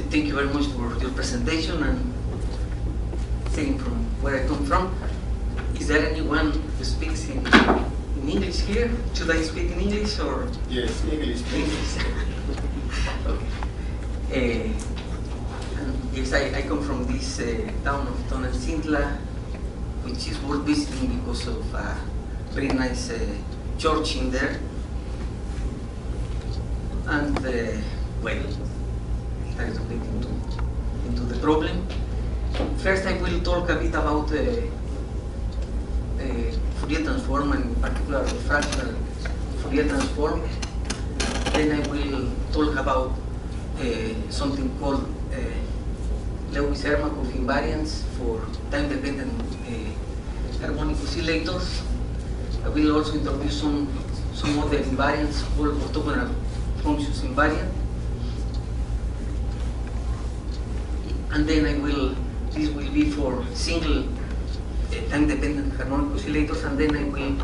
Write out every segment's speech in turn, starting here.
thank you very much for your presentation and saying from where I come from. Is there anyone who speaks in English here? Should I speak in English or? Yes, English. English. Okay. And yes, I come from this town of Tonaltzintla, which is worth visiting because of a very nice church in there. And well, that is a bit into the problem. First, I will talk a bit about Fourier transform, and in particular the fractional Fourier transform. Then I will talk about something called Lewis-Ermakov invariance for time-dependent harmonic oscillators. I will also introduce some other invariants called orthogonal functions invariant. And then this will be for single time-dependent harmonic oscillators, and then I will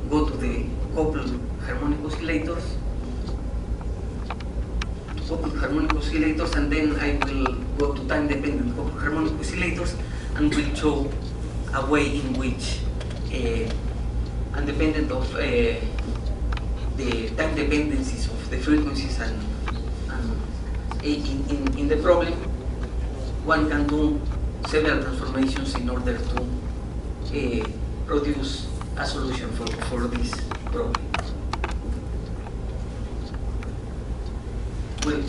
go to the coupled harmonic oscillators, and then I will go to time-dependent coupled harmonic oscillators, and will show a way in which, independent of the time dependencies of the frequencies and in the problem, one can do several transformations in order to produce a solution for this problem. Well,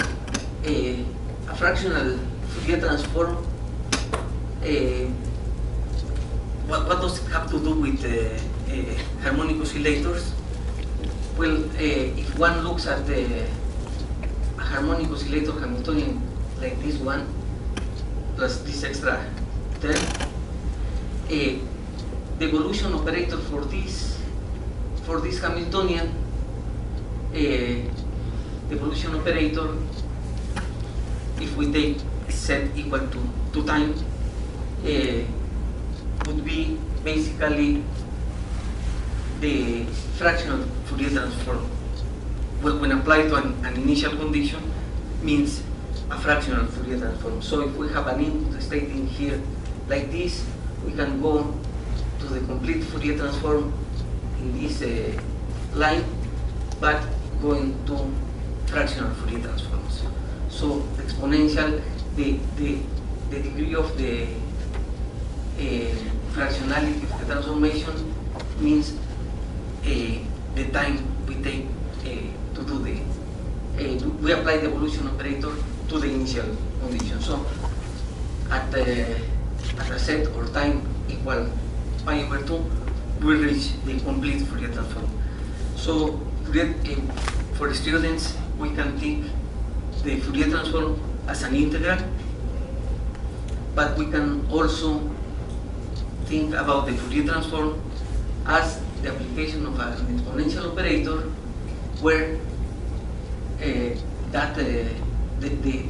a fractional Fourier transform, what does it have to do with harmonic oscillators? Well, if one looks at a harmonic oscillator Hamiltonian like this one, plus this extra term, the evolution operator for this Hamiltonian, the evolution operator, if we take z equal to time, would be basically the fractional Fourier transform. Well, when applied to an initial condition, means a fractional Fourier transform. So if we have an input state in here like this, we can go to the complete Fourier transform in this line, but going to fractional Fourier transforms. So exponential, the degree of the fractionality of the transformation means the time we take to do we apply the evolution operator to the initial condition. So at a set or time equal pi over 2, we reach the complete Fourier transform. So for the students, we can think the Fourier transform as an integral, but we can also think about the Fourier transform as the application of an exponential operator, where the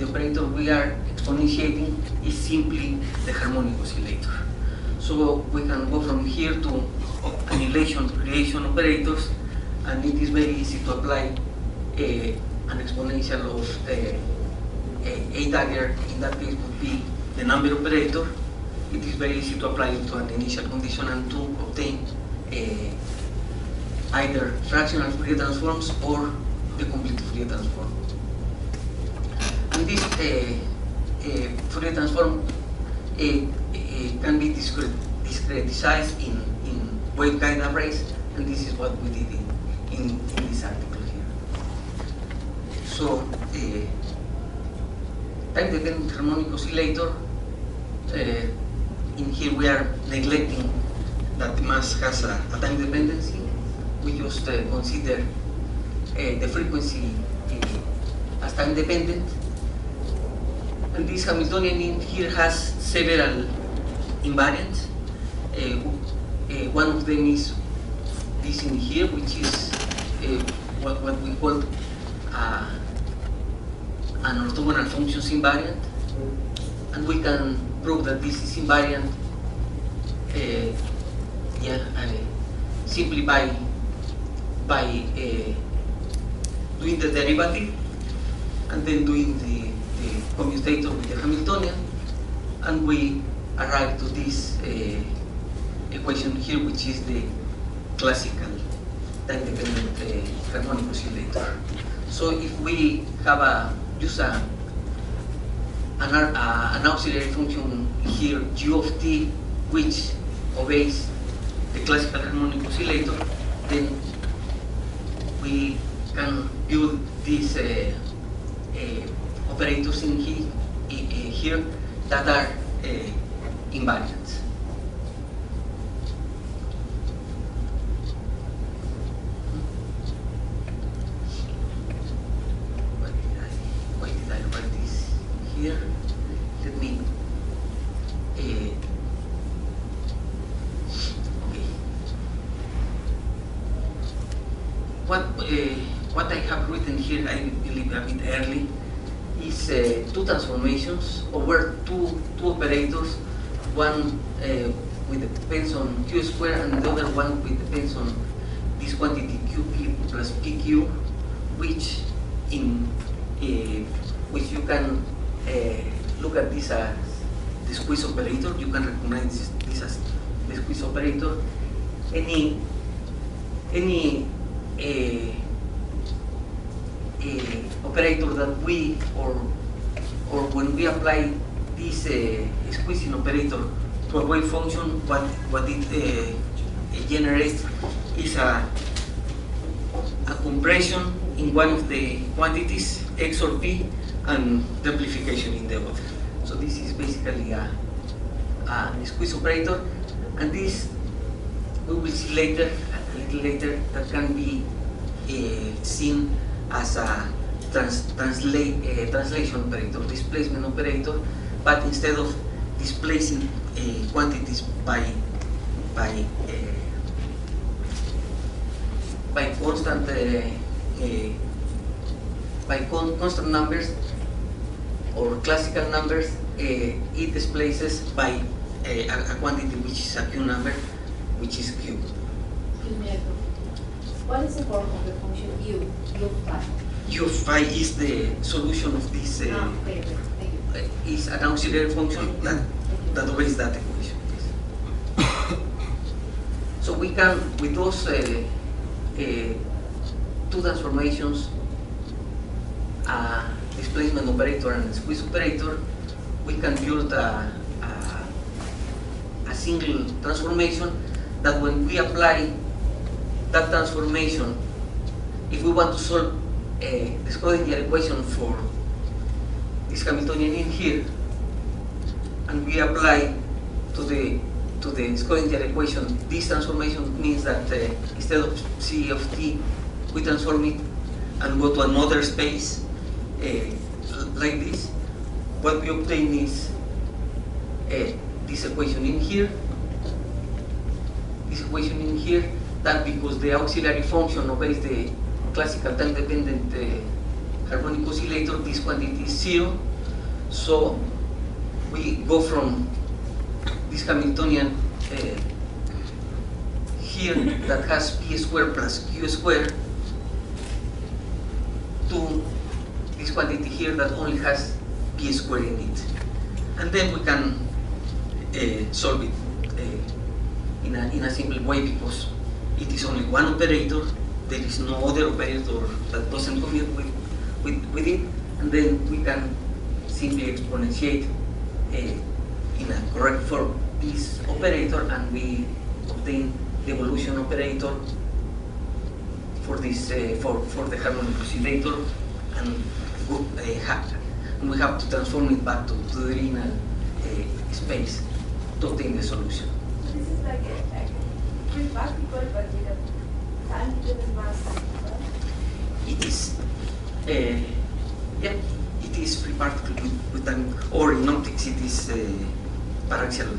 operator we are exponentiating is simply the harmonic oscillator. So we can go from here to annihilation creation operators, and it is very easy to apply an exponential of a dagger. In that case would be the number operator. It is very easy to apply it to an initial condition and to obtain either fractional Fourier transforms or the complete Fourier transform. And this Fourier transform can be discretized in waveguide arrays, and this is what we did in this article here. So, time-dependent harmonic oscillator, in here we are neglecting that the mass has a time dependency. We just consider the frequency as time dependent. And this Hamiltonian in here has several invariants. One of them is this in here, which is what we call an orthogonal functions invariant. And we can prove that this is invariant simply by doing the derivative and then doing the commutator with the Hamiltonian, and we arrive to this equation here, which is the classical time-dependent harmonic oscillator. So if we have use an auxiliary function here, u of t, which obeys the classical harmonic oscillator, then we can build these operators in here that are invariant. Why did I write this here? Let me. Okay. What I have written here, I believe a bit early, is two transformations over two operators, one with depends on q squared and the other one with depends on this quantity qp plus pq, which which you can look at this as the squeeze operator. You can recognize this as the squeeze operator. Any operator that we or when we apply this squeezing operator to a wave function, what it generates is a compression in one of the quantities, x or p, and the amplification in the other. So this is basically a squeeze operator, and this we will see later, a little later, that can be seen as a translation operator, displacement operator, but instead of displacing quantities by constant constant numbers or classical numbers, it displaces by a quantity which is a q number, which is q. What is the form of the function u of phi? U of phi is the solution of this. Is an auxiliary function that obeys that equation. Yes. So we can, with those two transformations, displacement operator and squeeze operator, we can build a single transformation that when we apply that transformation, if we want to solve the Schrödinger equation for this Hamiltonian in here, and we apply to the Schrödinger equation this transformation, means that instead of c of t, we transform it and go to another space like this. What we obtain is this equation in here, this equation in here. That because the auxiliary function obeys the classical time-dependent harmonic oscillator, this quantity is 0. So we go from this Hamiltonian here that has p squared plus q squared to this quantity here that only has p squared in it. And then we can solve it in a simple way, because it is only one operator. There is no other operator that doesn't commute with it, and then we can simply exponentiate in a correct form this operator, and we obtain the evolution operator for this for the harmonic oscillator, and we have to transform it back to the linear space to obtain the solution. So this is like a free particle, but with a time-dependent mass. It is, yeah, it is free particle with time, or in optics it is paraxial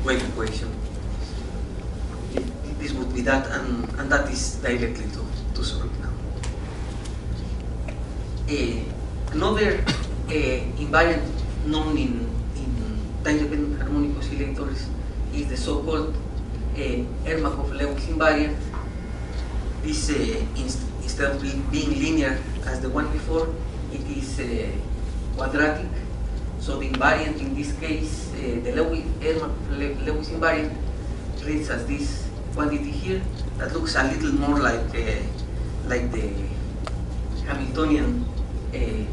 wave equation. This would be that, and that is directly to solve now. Another invariant known in time-dependent harmonic oscillators is the so-called Ermakov-Lewis invariant. This, instead of being linear as the one before, it is quadratic. So the invariant in this case, the Lewis invariant reads as this quantity here. That looks a little more like the Hamiltonian, the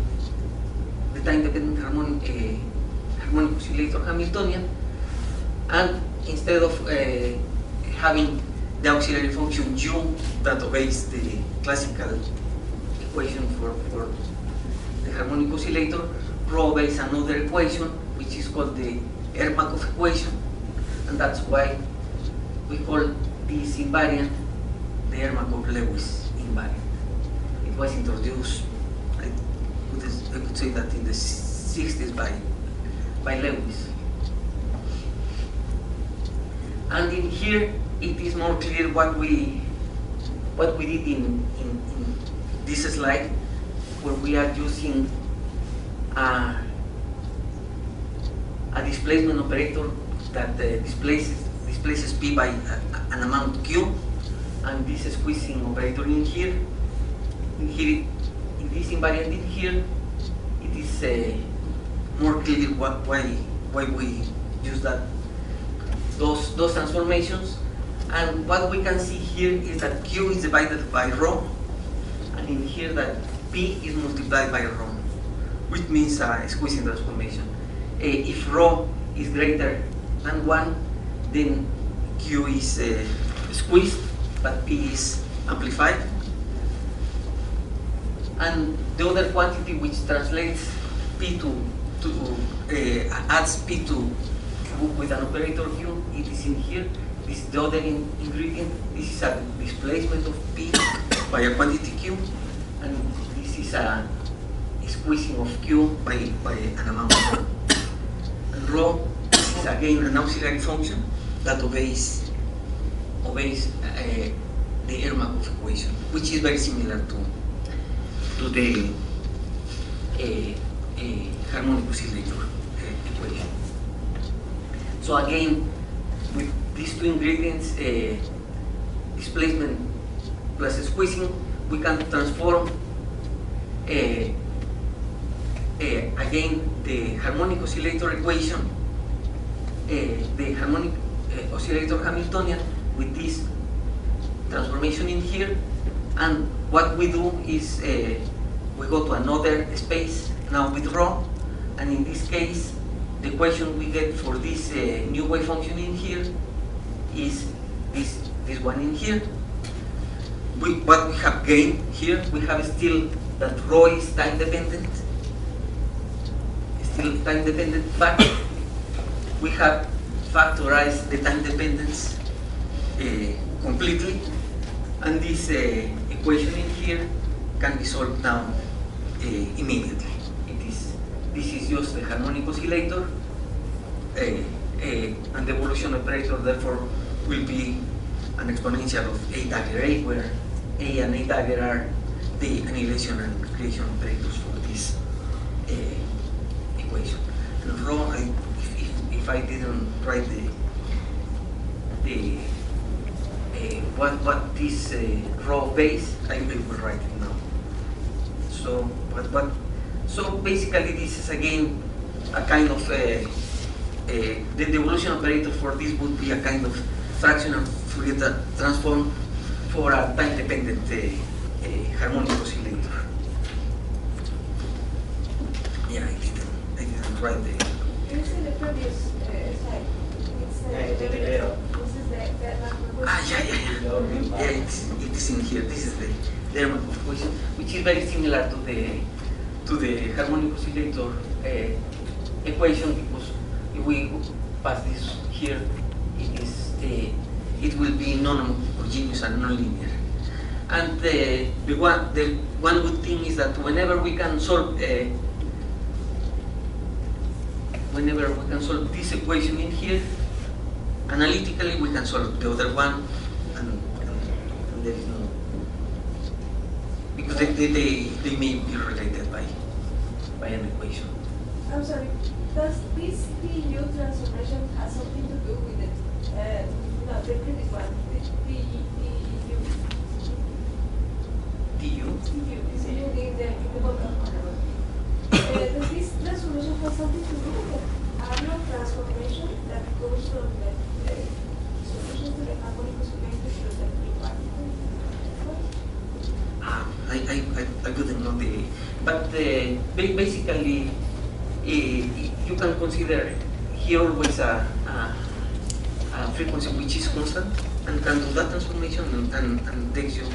time-dependent harmonic oscillator Hamiltonian, and instead of having the auxiliary function U that obeys the classical equation for the harmonic oscillator, rho obeys another equation which is called the Ermakov equation, and that's why we call this invariant the Ermakov-Lewis invariant. It was introduced, I could say that in the 60s by Lewis. And in here, it is more clear what we did in this slide, where we are using a displacement operator that displaces P by an amount Q, and this squeezing operator in here. In this invariant in here, it is more clear why we use those transformations. And what we can see here is that Q is divided by rho, and in here that P is multiplied by rho, which means a squeezing transformation. If rho is greater than 1, then Q is squeezed, but P is amplified. And the other quantity which translates P adds P to with an operator Q, it is in here. This is the other ingredient. This is a displacement of P by a quantity Q, and this is a squeezing of Q by an amount of rho. And rho is again an auxiliary function that obeys the Ermakov equation, which is very similar to the harmonic oscillator equation. So again, with these two ingredients, displacement plus squeezing, we can transform again the harmonic oscillator equation, the harmonic oscillator Hamiltonian, with this transformation in here. And what we do is we go to another space now with rho, and in this case the equation we get for this new wave function in here is this one in here. What we have gained here, we have still that rho is time dependent, but we have factorized the time dependence completely, and this equation in here can be solved now immediately. This is just the harmonic oscillator, and the evolution operator therefore will be an exponential of A dagger A, where A and A dagger are the annihilation and creation operators for this equation. And rho, if I didn't write what this rho base, I will write it now. So basically this is again a kind of the evolution operator for this would be a kind of fractional Fourier transform for a time-dependent harmonic oscillator. Yeah, I didn't write the. It's in the previous slide. It's the derivative. This is the Yeah, it is in here. This is the Ermakov equation, which is very similar to the harmonic oscillator equation, because if we pass this here, it will be non-homogeneous and non-linear. And the one good thing is that whenever we can solve this equation in here, analytically we can solve the other one, and there is no, because they may be related by an equation. I'm sorry, does this PU transformation have something to do with it? No, the previous one, the DU? PU is in the bottom. has something to do with the Arnold transformation that goes from the solution to the harmonic oscillator to the free particle. I wouldn't know the, but basically you can consider here always a frequency which is constant and can do that transformation and takes you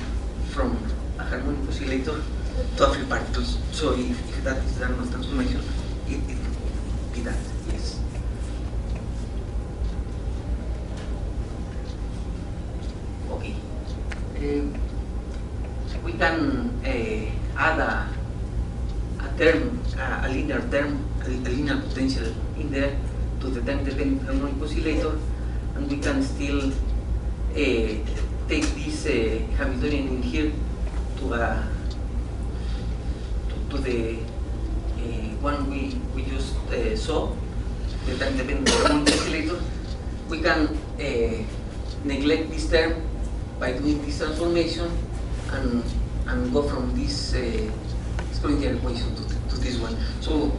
from a harmonic oscillator to a free particles. So if that is the Arnold transformation, it would be that, yes. Okay. We can add a term, a linear term, a linear potential in there to the time-dependent harmonic oscillator, and we can still take this Hamiltonian in here to the one we just saw, the time-dependent harmonic oscillator. We can neglect this term by doing this transformation and go from this Schrödinger equation to this one. So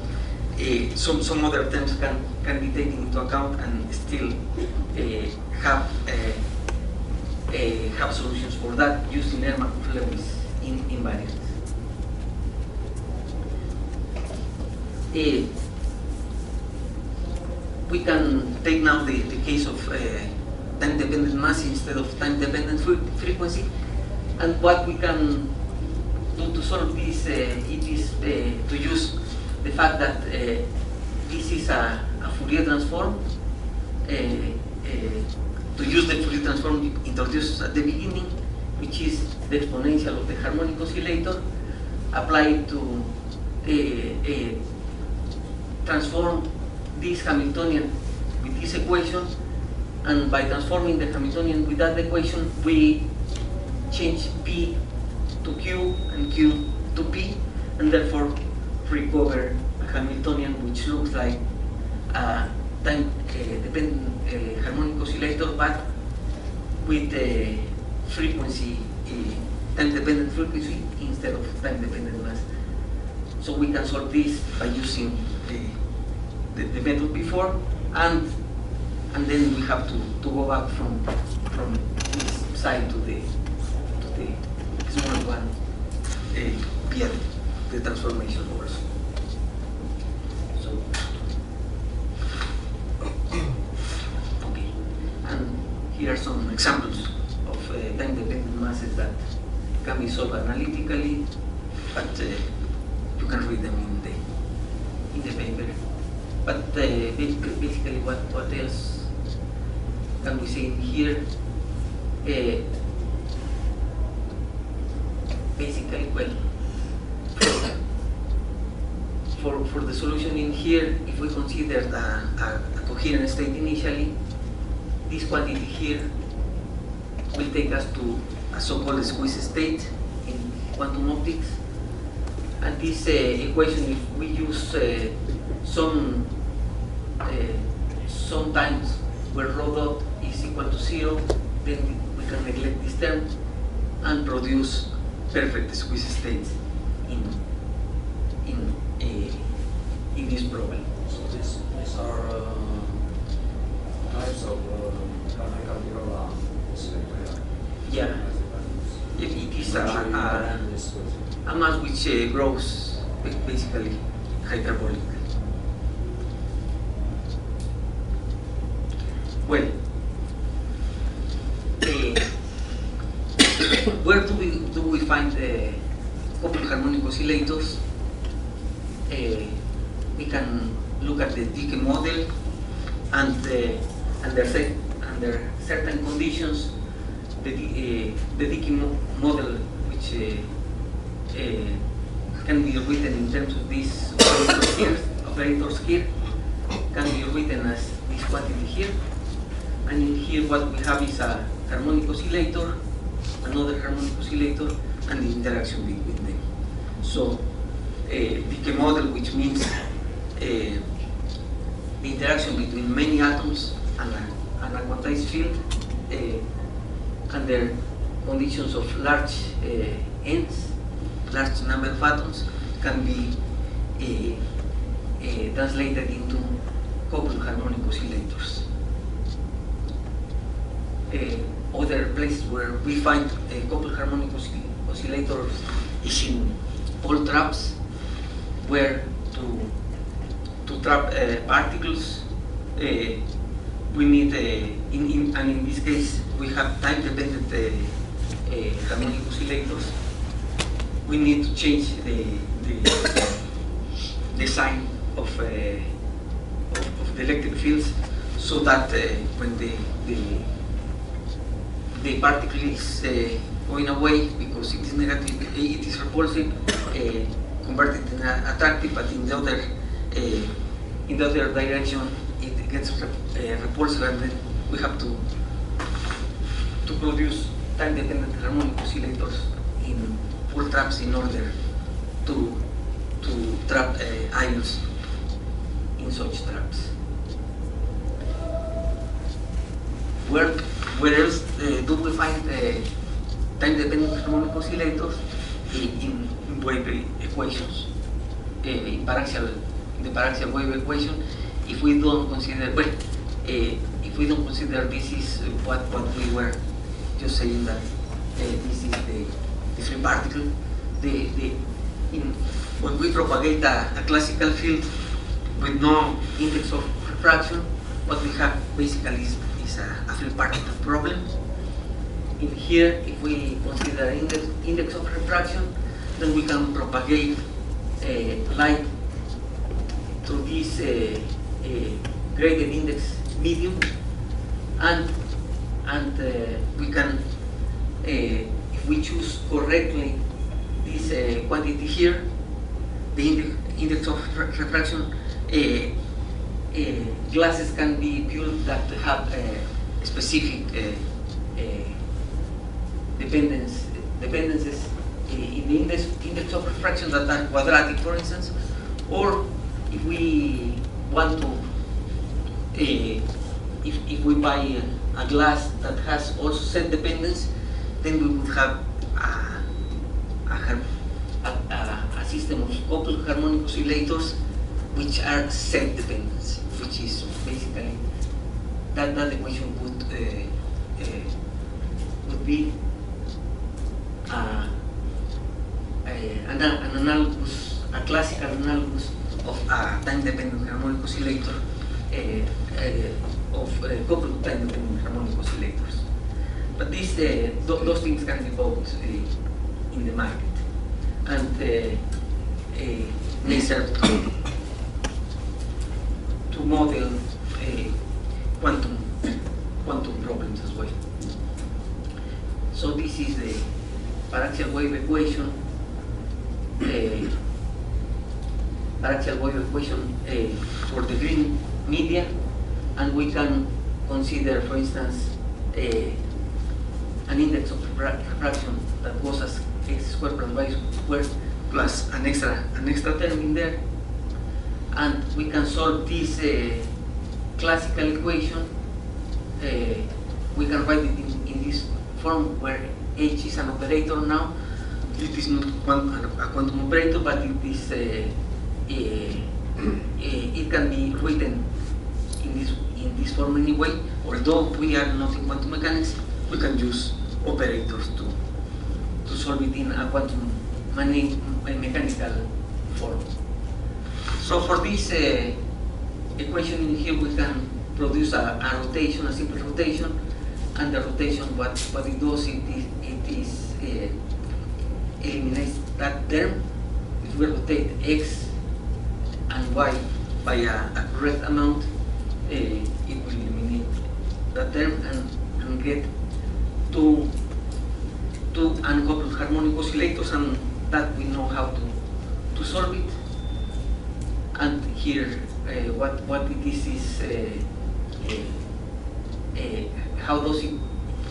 some other terms can be taken into account and still have solutions for that using Ehrman-Lewis invariants. We can take now the case of time-dependent mass instead of time-dependent frequency, and what we can do to solve this it is to use the fact that this is a Fourier transform, to use the Fourier transform introduced at the beginning, which is the exponential of the harmonic oscillator, applied to transform this Hamiltonian with this equation, and by transforming the Hamiltonian with that equation, we change P to Q and Q to P, and therefore recover a Hamiltonian which looks like a time-dependent harmonic oscillator, but with a frequency, time-dependent frequency instead of time-dependent mass. So we can solve this by using the method before, and then we have to go back from this side to the small one via the transformation also. So okay, and here are some examples of time-dependent masses that can be solved analytically, but you can read them in the paper. But basically, what else can we say in here? Basically, well, for the solution in here, if we consider a coherent state initially, this quantity here will take us to a so-called squeeze state in quantum optics. And this equation, if we use sometimes where rho dot is equal to 0, then we can neglect this term and produce perfect squeeze states in this problem. So these are types of canonical oscillator. Yeah, it is a mass which grows basically hyperbolic. Well, where do we find coupled harmonic oscillators? We can look at the Dicke model, and under certain conditions, the Dicke model, which can be written in terms of these operators here, can be written as this quantity here. And in here what we have is a harmonic oscillator, another harmonic oscillator, and the interaction between them. So Dicke model, which means the interaction between many atoms and a quantized field under conditions of large n's, large number of atoms, can be translated into coupled harmonic oscillators. Other places where we find coupled harmonic oscillators is in Paul traps, where to trap particles we need, and in this case we have time-dependent harmonic oscillators. We need to change the sign of the electric fields so that when the particle is going away, because it is negative, it is repulsive, converted in attractive, but in the other direction it gets repulsive, and then we have to produce time-dependent harmonic oscillators in full traps in order to trap ions in such traps. Where else do we find time-dependent harmonic oscillators? In wave equations, in the paraxial wave equation. If we don't consider, well, if we don't consider this is what we were just saying, that this is the free particle. When we propagate a classical field with no index of refraction, what we have basically is a free particle problem. In here, if we consider index of refraction, then we can propagate light through this graded index medium, and we can, if we choose correctly this quantity here, the index of refraction, glasses can be built that have specific dependencies in the index of refraction that are quadratic, for instance. Or if we want to, if we buy a glass that has also set dependence, then we would have a system of coupled harmonic oscillators which are set dependence, which is basically that equation would be an analogous, a classical analogous of a time-dependent harmonic oscillator, of coupled time-dependent harmonic oscillators. But those things can be bought in the market, and may serve to model quantum problems as well. So this is the paraxial wave equation. For the green media, and we can consider, for instance, an index of refraction that was as x squared plus y squared plus an extra term in there, and we can solve this classical equation. We can write it in this form where H is an operator now. It is not a quantum operator, but it is it can be written in this form anyway. Although we are not in quantum mechanics, we can use operators to solve it in a quantum mechanical form. So for this equation in here, we can produce a rotation, a simple rotation, and the rotation, what it does, it eliminates that term. If we rotate x and y by a correct amount, it will eliminate that term and get two uncoupled harmonic oscillators, and that we know how to solve it. And here, what it is how does it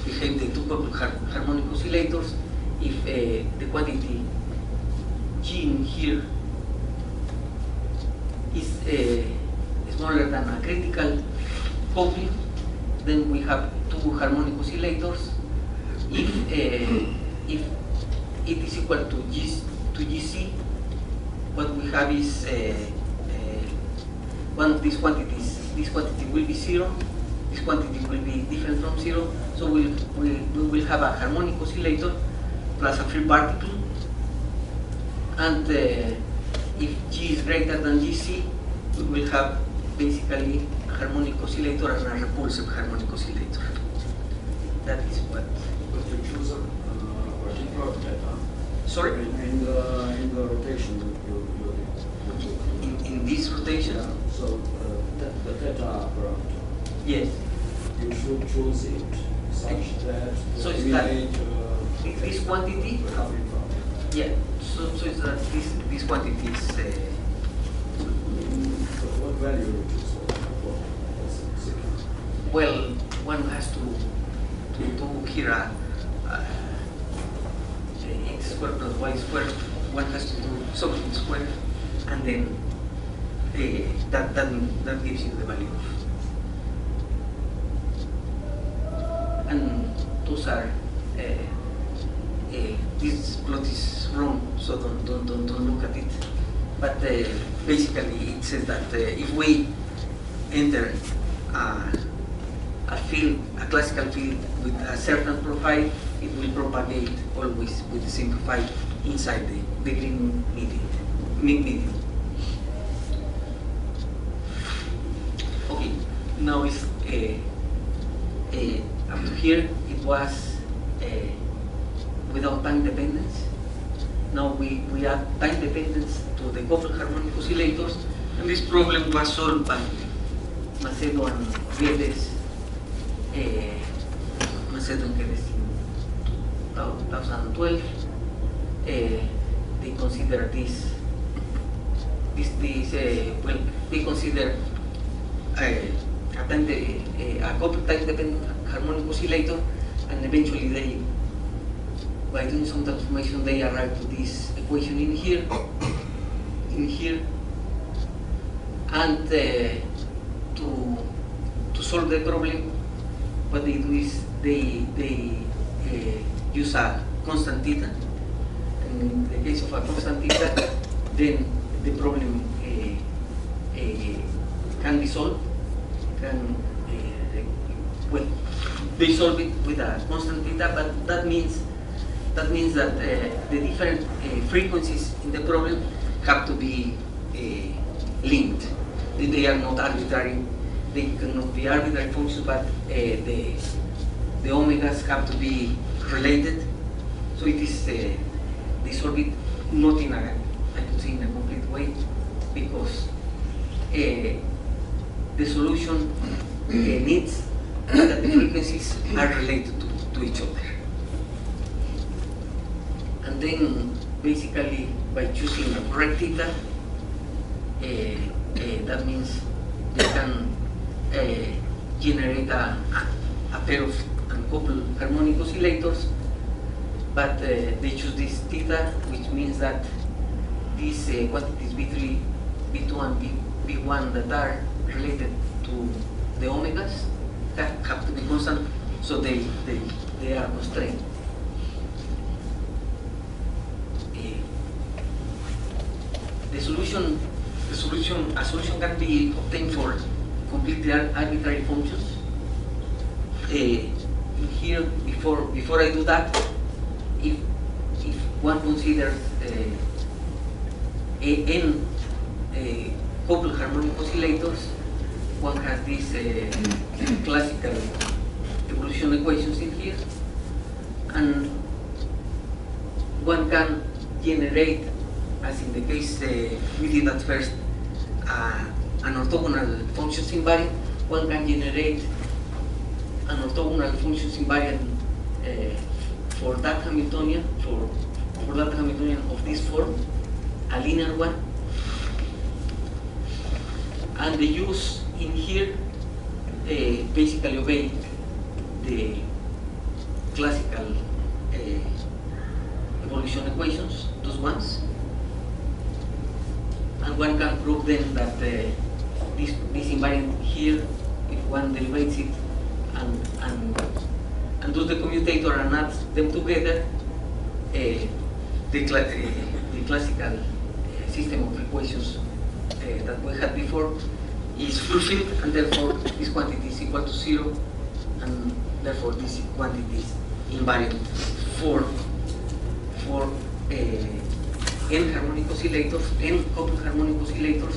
behave, the two coupled harmonic oscillators, if the quantity G in here is smaller than a critical coupling, then we have two harmonic oscillators. If it is equal to GC, what we have is one of these quantities, this quantity will be 0, this quantity will be different from 0, so we will have a harmonic oscillator plus a free particle, and if G is greater than Gc, we will have basically a harmonic oscillator and a repulsive harmonic oscillator. That is what. But you choose a particular theta. Sorry? In the rotation you took. In this rotation? Yeah. So the theta parameter. Yes. You should choose it such that So the it's that image this quantity. coming from. Yeah. So it's that this quantity is. What value you choose for? That's second. Well, one has to do here a x squared plus y squared. One has to do something squared, and then that gives you the value. And those are this plot is wrong, so don't look at it. But basically, it says that if we enter a field, a classical field with a certain profile, it will propagate always with the same profile inside the green medium. Okay, now it's up to here. It was without time dependence. Now we add time dependence to the coupled harmonic oscillators, and this problem was solved by Macedo and Guedes. Macedo and Guedes in 2012. They consider this well, they consider a coupled time dependent harmonic oscillator, and eventually by doing some transformation, they arrive to this equation in here, and to solve the problem, what they do is they use a constant theta, and in the case of a constant theta, then the problem can be solved. Well, they solve it with a constant theta, but that means that the different frequencies in the problem have to be linked. They are not arbitrary. They cannot be arbitrary functions, but the omegas have to be related. So it is they solve it not in a, I could say, in a complete way, because the solution needs that the frequencies are related to each other. And then basically by choosing a correct theta, that means they can generate a pair of uncoupled harmonic oscillators, but they choose this theta, which means that these quantities B3, B2 and B1 that are related to the omegas have to be constant, so they are constrained. A solution can be obtained for completely arbitrary functions. Here, before I do that, if one considers n coupled harmonic oscillators, one has these classical evolution equations in here, and one can generate, as in the case we did at first, an orthogonal functions invariant. One can generate an orthogonal functions invariant for that Hamiltonian, for that Hamiltonian of this form, a linear one, and the use in here basically obey the classical evolution equations, those ones, and one can prove then that this invariant here, if one derivates it and does the commutator and adds them together, the classical system of equations that we had before is fulfilled, and therefore this quantity is equal to 0, and therefore this quantity is invariant for n harmonic oscillators, n coupled harmonic oscillators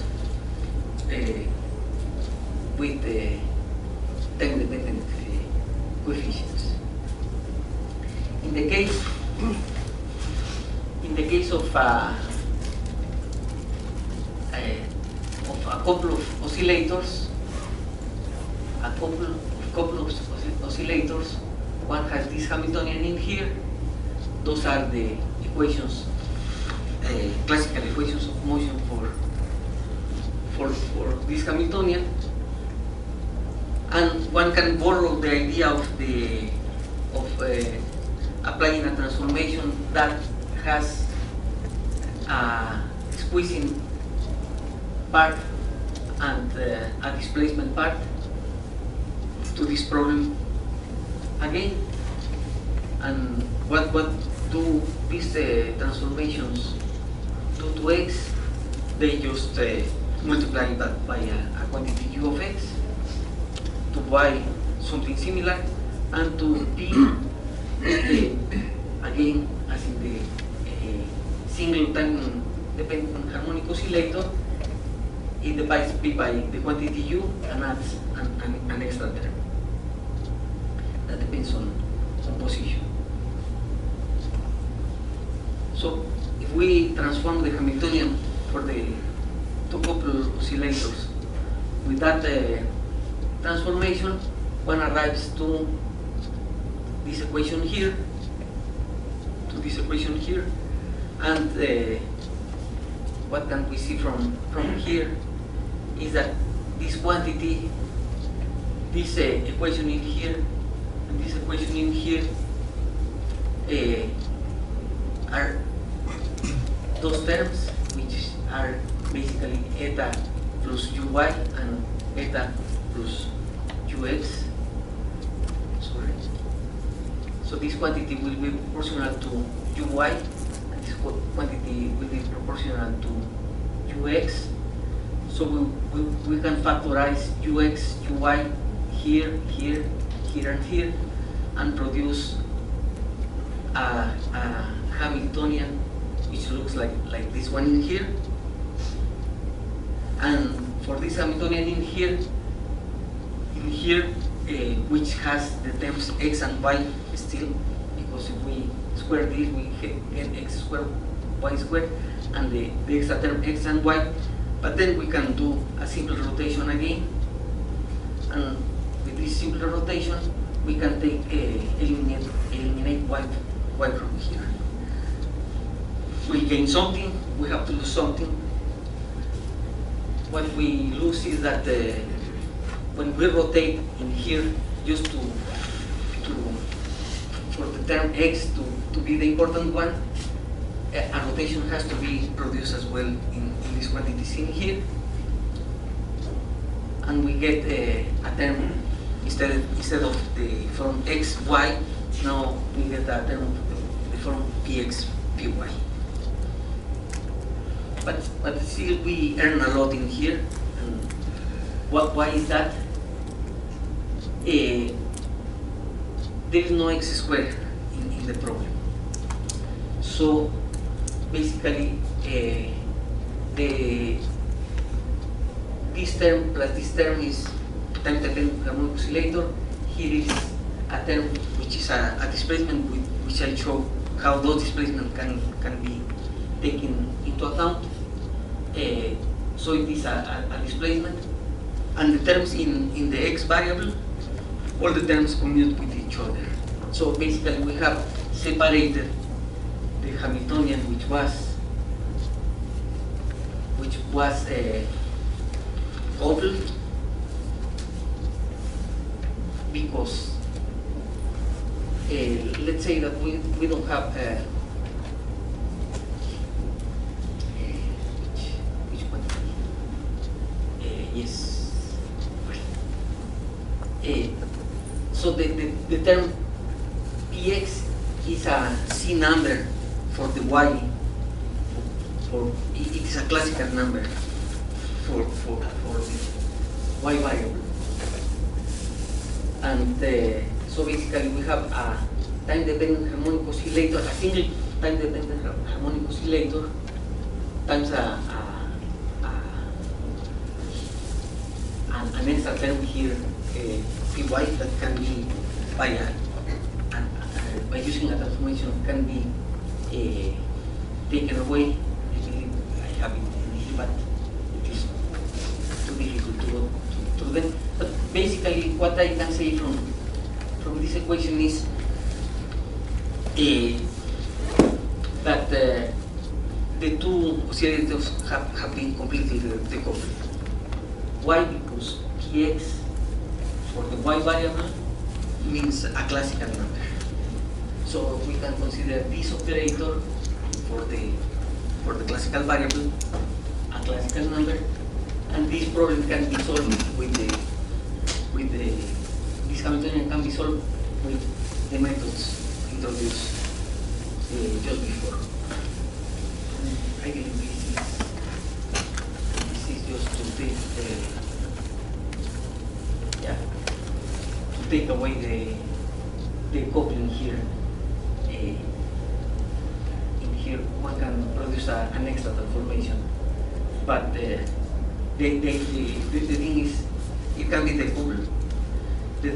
with time-dependent coefficients. In the case of a couple of oscillators, one has this Hamiltonian in here. Those are the equations, classical equations of motion for this Hamiltonian, and one can borrow the idea of applying a transformation that has a squeezing part and a displacement part to this problem again. And what do these transformations do to x? They just multiply that by a quantity u of x, to y something similar, and to p again, as in the single time dependent harmonic oscillator, it divides p by the quantity u and adds an extra term that depends on position. So if we transform the Hamiltonian for the two coupled oscillators with that transformation, one arrives to this equation here, and what can we see from here is that this quantity, this equation in here and this equation in here are those terms which are basically eta plus uy and eta plus ux. Sorry. So this quantity will be proportional to uy, and this quantity will be proportional to ux. So we can factorize ux, uy here, here, here, and here, and produce a Hamiltonian which looks like this one in here. And for this Hamiltonian in here, which has the terms x and y still, because if we square this, we get x squared, y squared, and the extra term x and y. But then we can do a simple rotation again, and with this simple rotation, we can take eliminate y from here. We gain something, we have to lose something. What we lose is that when we rotate in here, just for the term x to be the important one, a rotation has to be produced as well in these quantities in here, and we get a term instead of the form x y. Now we get a term of the form px py. But still we earn a lot in here. And why is that? There is no x squared in the problem. So basically, this term plus this term is time-dependent harmonic oscillator. Here is a term which is a displacement which I show how those displacements can be taken into account. So it is a displacement, and the terms in the x variable, all the terms commute with each other. So basically we have separated the Hamiltonian, which was coupled, because let's say that we don't have which quantity? Yes. So the term px is a C number for the y. It is a classical number for y variable. And so basically we have a time-dependent harmonic oscillator, a single time-dependent harmonic oscillator times an extra term here, Py, that can be by using a transformation can be taken away. I believe I have it in here, but it is too difficult to go through them. But basically, what I can say from this equation is that the two oscillators have been completely decoupled. Why? Because Px for the y variable means a classical number. So we can consider this operator for the classical variable a classical number, and this problem can be solved with this Hamiltonian can be solved with the methods introduced just before. I believe this is just to take to take away the coupling here. In here one can produce an extra transformation, but the thing is it can be decoupled. The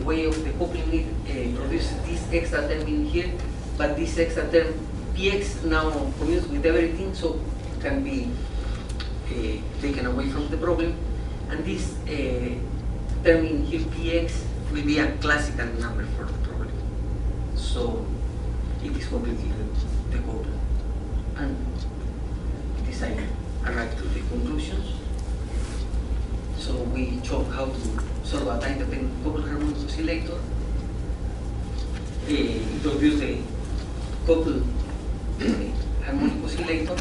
way of decoupling it produces this extra term in here, but this extra term Px now commutes with everything, so it can be taken away from the problem, and this term in here Px will be a classical number for the problem. So it is completely decoupled, and this I arrived to the conclusions. So we showed how to solve a time-dependent coupled harmonic oscillator, introduce the coupled harmonic oscillator,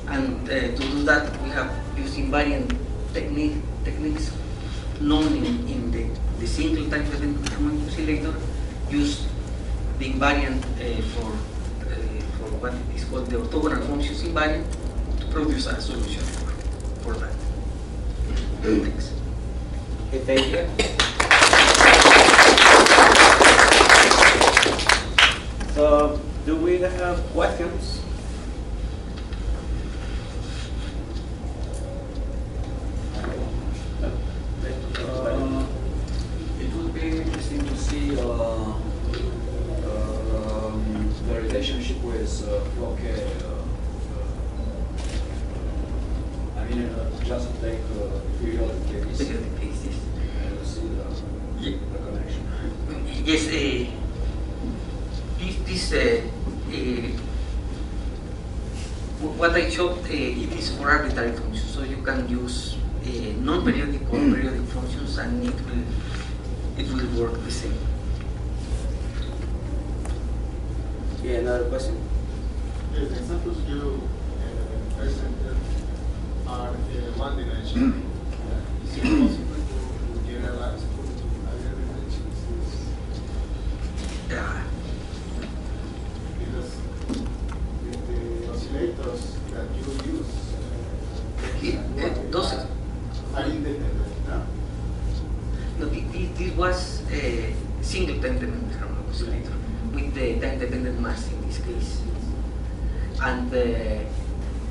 and to do that we have used invariant techniques known in the single time-dependent harmonic oscillator. Use the invariant for what is called the orthogonal functions invariant to produce a solution for that. Thanks. Okay, thank you. So, do we have questions? It would be interesting to see the relationship with Fourier. I mean, just take periodic case Periodic cases. and see the connection. Yes, what I showed, it is for arbitrary functions, so you can use non-periodic or periodic functions, and it will work the same. Yeah, another question? Yes, the examples you presented are one dimension. Is it possible to generalize to other dimensions? Yeah. Because with the oscillators that you use, Those are independent, no? No, this was a single time-dependent harmonic oscillator with the time-dependent mass in this case, and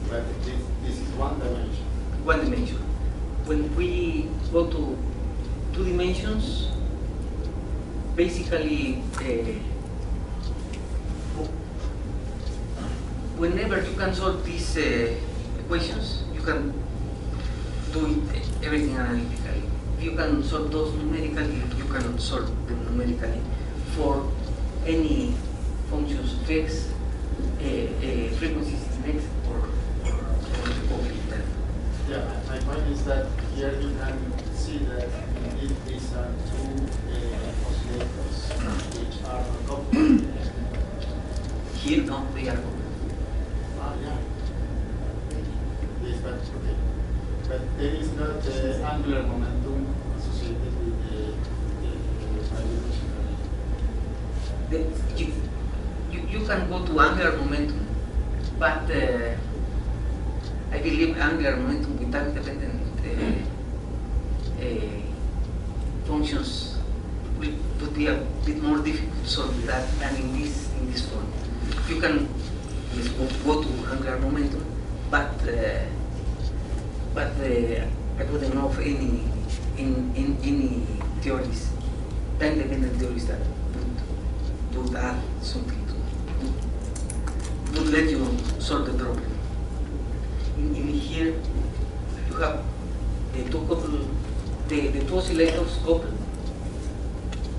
But this is one dimension. one dimension. When we go to two dimensions, basically, whenever you can solve these equations, you can do it, everything analytically. If you can solve those numerically, you cannot solve them numerically for any functions of x, frequencies in x, or the coefficient term. Yeah, my point is that here you can see that indeed these are two oscillators which are uncoupled. Here, no, they are coupled. Yeah. Yes, but okay. But there is not angular momentum associated with the bidimensional. You can go to angular momentum, but I believe angular momentum with time-dependent functions would be a bit more difficult to solve that than in this form. You can yes, go to angular momentum, but I wouldn't know of any theories, time-dependent theories that would add something to would let you solve the problem. In here you have the two couple, the two oscillators coupled.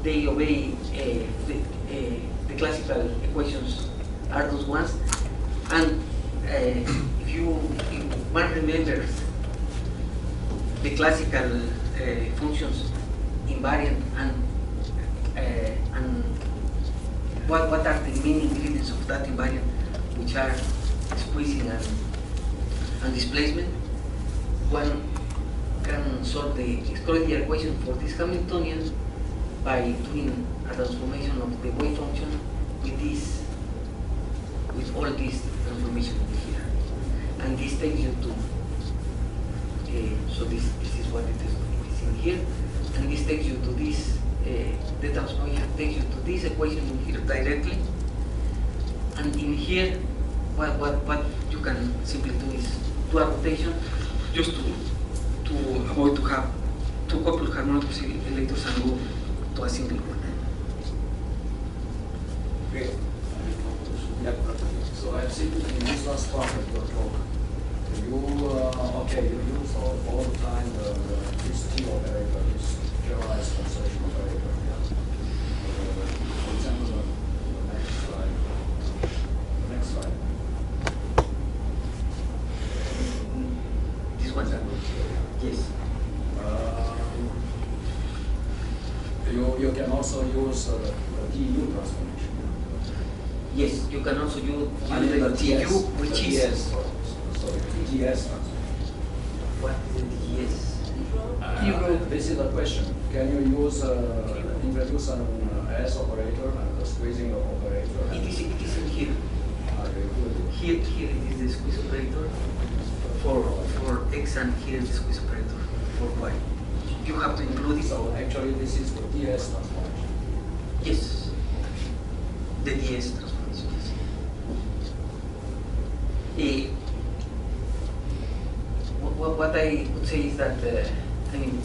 They obey the classical equations are those ones, and if one remembers the classical functions invariant and what are the main ingredients of that invariant, which are squeezing and displacement, one can solve the Schrödinger equation for this Hamiltonian by doing a transformation of the wave function with all these transformations here, and this takes you to so this is what it is in here, and this takes you to this the transformation takes you to this equation in here directly, and in here what you can simply do is do a rotation just to avoid to have two coupled harmonic oscillators and go to a single one. Okay. So I see in this last part of your talk, you use all the time this T operator, this generalized translation operator. For example, the next slide. This one? Yes. You can also use the TU transformation. Yes, you can also use The the TU, which the is TS, sorry, TS transformation. what is the TS? This is the question. Can you use introduce an S operator and a squeezing operator? It is in here. Here it is the squeeze operator for X, and here is the squeeze operator for Y. You have to include it. So actually this is the TS transformation. Yes. The DS transformation. Yes. What I would say is that I mean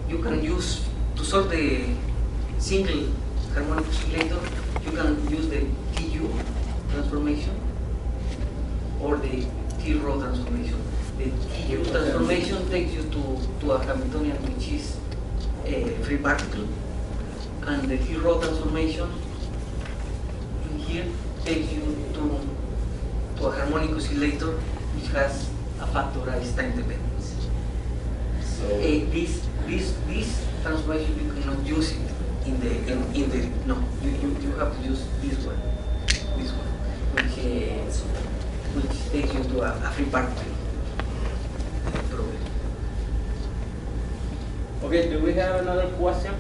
you can use to solve the single harmonic oscillator. You can use the TU transformation or the T-rho transformation. The TU transformation takes you to a Hamiltonian which is a free particle, and the T-rho transformation in here takes you to a harmonic oscillator which has a factorized time dependence. So This transformation you cannot use it in the no, you have to use this one, which takes you to a free particle problem. Okay, do we have another question?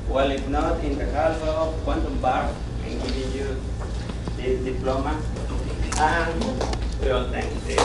Well, if not, in behalf of Quantum Bar, I'm giving you the diploma, and we all thank you.